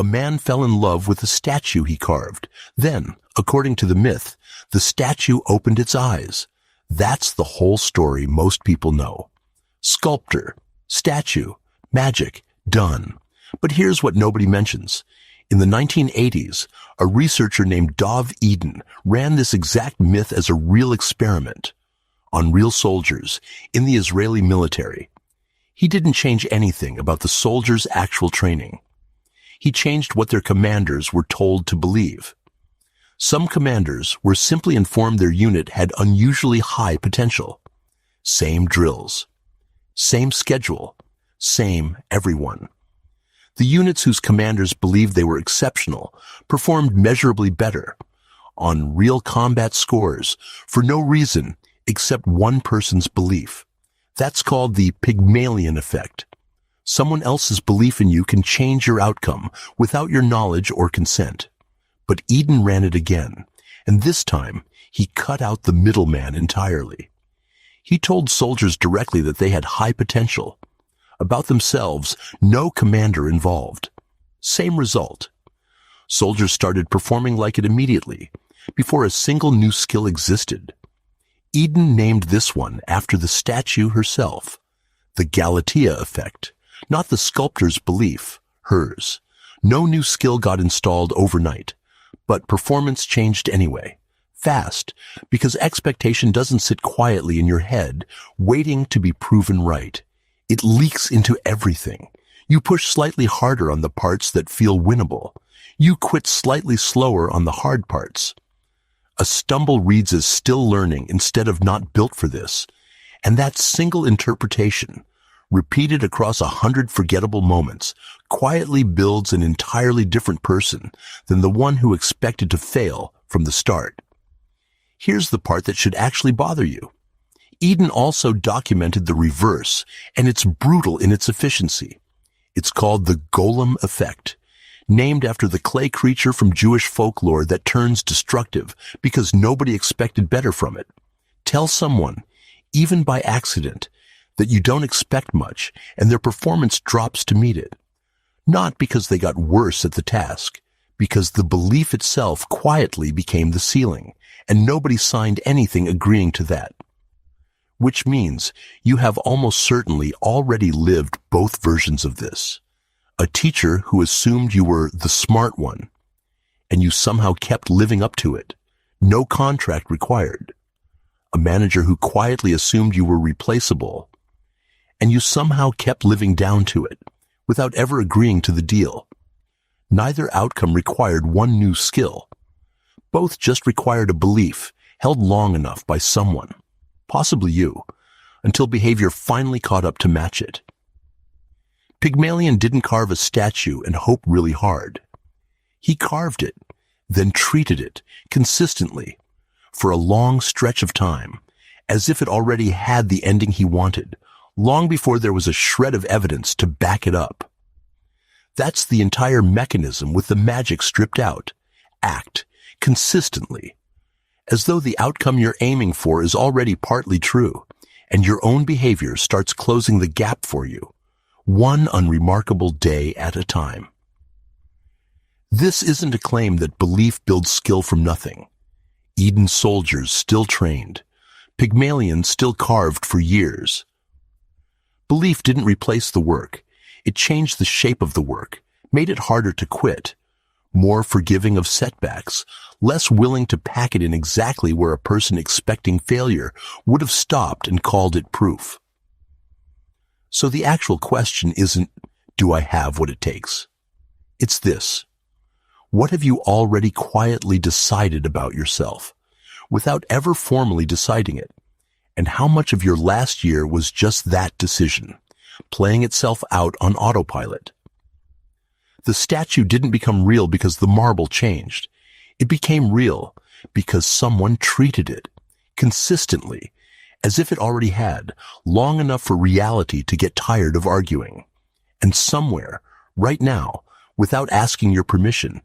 A man fell in love with a statue he carved. Then, according to the myth, the statue opened its eyes. That's the whole story most people know. Sculptor, statue, magic, done. But here's what nobody mentions. In the 1980s, a researcher named Dov Eden ran this exact myth as a real experiment on real soldiers in the Israeli military. He didn't change anything about the soldiers' actual training. He changed what their commanders were told to believe. Some commanders were simply informed their unit had unusually high potential. Same drills. Same schedule. Same everyone. The units whose commanders believed they were exceptional performed measurably better on real combat scores for no reason except one person's belief. That's called the Pygmalion Effect. Someone else's belief in you can change your outcome without your knowledge or consent. But Eden ran it again, and this time he cut out the middleman entirely. He told soldiers directly that they had high potential. About themselves, no commander involved. Same result. Soldiers started performing like it immediately, before a single new skill existed. Eden named this one after the statue herself, the Galatea Effect, not the sculptor's belief, hers. No new skill got installed overnight, but performance changed anyway. Fast, because expectation doesn't sit quietly in your head, waiting to be proven right. It leaks into everything. You push slightly harder on the parts that feel winnable. You quit slightly slower on the hard parts. A stumble reads as still learning instead of not built for this. And that single interpretation, repeated across 100 forgettable moments, quietly builds an entirely different person than the one who expected to fail from the start. Here's the part that should actually bother you. Eden also documented the reverse, and it's brutal in its efficiency. It's called the Golem Effect, named after the clay creature from Jewish folklore that turns destructive because nobody expected better from it. Tell someone, even by accident, that you don't expect much, and their performance drops to meet it. Not because they got worse at the task, because the belief itself quietly became the ceiling, and nobody signed anything agreeing to that. Which means you have almost certainly already lived both versions of this. A teacher who assumed you were the smart one, and you somehow kept living up to it. No contract required. A manager who quietly assumed you were replaceable, and you somehow kept living down to it, without ever agreeing to the deal. Neither outcome required one new skill. Both just required a belief held long enough by someone, possibly you, until behavior finally caught up to match it. Pygmalion didn't carve a statue and hope really hard. He carved it, then treated it consistently for a long stretch of time, as if it already had the ending he wanted, long before there was a shred of evidence to back it up. That's the entire mechanism with the magic stripped out. Act consistently, as though the outcome you're aiming for is already partly true, and your own behavior starts closing the gap for you, one unremarkable day at a time. This isn't a claim that belief builds skill from nothing. Eden's soldiers still trained. Pygmalion still carved for years. Belief didn't replace the work. It changed the shape of the work, made it harder to quit, more forgiving of setbacks, less willing to pack it in exactly where a person expecting failure would have stopped and called it proof. So the actual question isn't, do I have what it takes? It's this. What have you already quietly decided about yourself, without ever formally deciding it? And how much of your last year was just that decision, playing itself out on autopilot? The statue didn't become real because the marble changed. It became real because someone treated it, consistently, as if it already had, long enough for reality to get tired of arguing. And somewhere, right now, without asking your permission,